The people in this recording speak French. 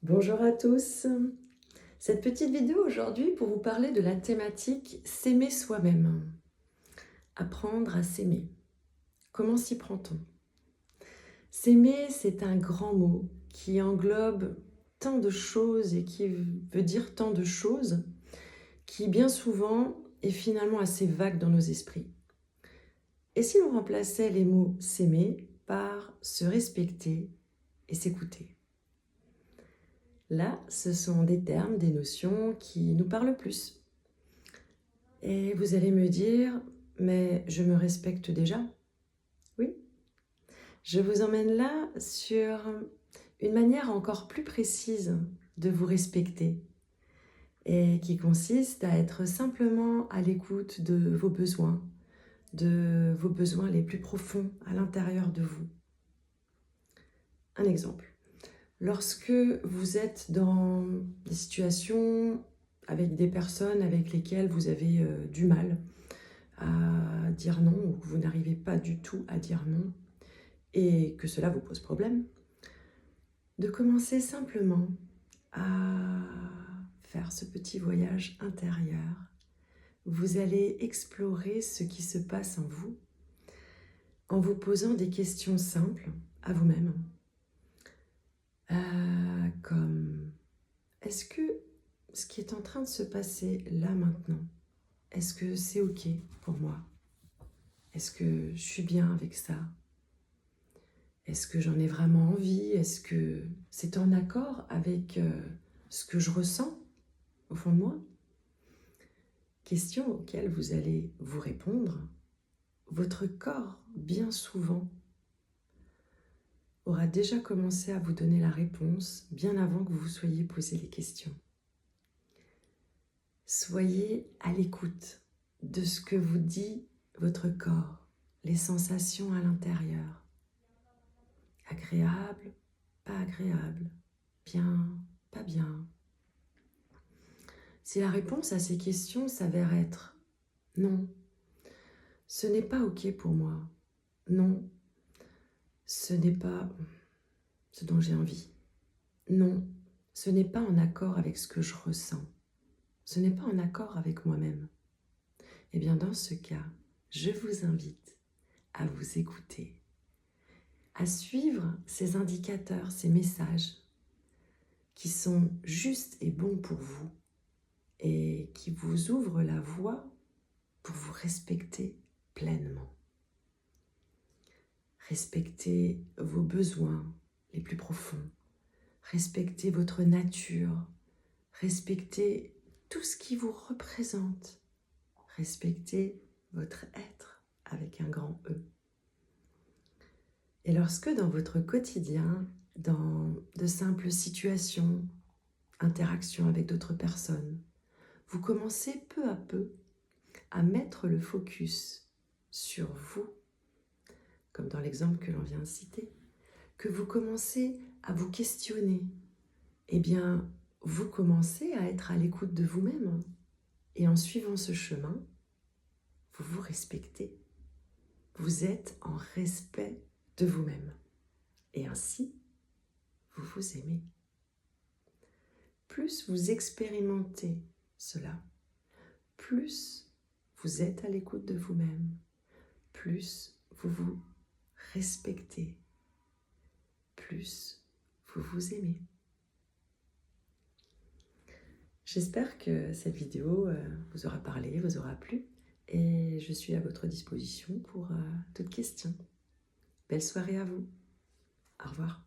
Bonjour à tous. Cette petite vidéo aujourd'hui pour vous parler de la thématique s'aimer soi-même. Apprendre à s'aimer. Comment s'y prend-on? S'aimer, c'est un grand mot qui englobe tant de choses et qui veut dire tant de choses qui bien souvent est finalement assez vague dans nos esprits. Et si l'on remplaçait les mots s'aimer par se respecter et s'écouter? Là, ce sont des termes, des notions qui nous parlent plus. Et vous allez me dire, mais je me respecte déjà? Oui, je vous emmène là sur une manière encore plus précise de vous respecter et qui consiste à être simplement à l'écoute de vos besoins les plus profonds à l'intérieur de vous. Un exemple. Lorsque vous êtes dans des situations avec des personnes avec lesquelles vous avez du mal à dire non ou que vous n'arrivez pas du tout à dire non et que cela vous pose problème, de commencer simplement à faire ce petit voyage intérieur. Vous allez explorer ce qui se passe en vous en vous posant des questions simples à vous-même, comme est-ce que ce qui est en train de se passer là maintenant, est-ce que c'est ok pour moi? Est-ce que je suis bien avec ça? Est-ce que j'en ai vraiment envie? Est-ce que c'est en accord avec ce que je ressens au fond de moi? Question auxquelles vous allez vous répondre. Votre corps, bien souvent, aura déjà commencé à vous donner la réponse bien avant que vous vous soyez posé les questions. Soyez à l'écoute de ce que vous dit votre corps, les sensations à l'intérieur. Agréable, pas agréable, bien, pas bien. Si la réponse à ces questions s'avère être non, ce n'est pas ok pour moi, non, ce n'est pas ce dont j'ai envie, non, ce n'est pas en accord avec ce que je ressens, ce n'est pas en accord avec moi-même, eh bien dans ce cas, je vous invite à vous écouter, à suivre ces indicateurs, ces messages qui sont justes et bons pour vous et qui vous ouvrent la voie pour vous respecter pleinement. Respectez vos besoins les plus profonds. Respectez votre nature. Respectez tout ce qui vous représente. Respectez votre être avec un grand E. Et lorsque dans votre quotidien, dans de simples situations, interactions avec d'autres personnes, vous commencez peu à peu à mettre le focus sur vous, comme dans l'exemple que l'on vient de citer, que vous commencez à vous questionner, eh bien, vous commencez à être à l'écoute de vous-même. Et en suivant ce chemin, vous vous respectez. Vous êtes en respect de vous-même. Et ainsi, vous vous aimez. Plus vous expérimentez cela, plus vous êtes à l'écoute de vous-même, plus vous vous respectez, plus vous vous aimez. J'espère que cette vidéo vous aura parlé, vous aura plu et je suis à votre disposition pour toute question. Belle soirée à vous. Au revoir.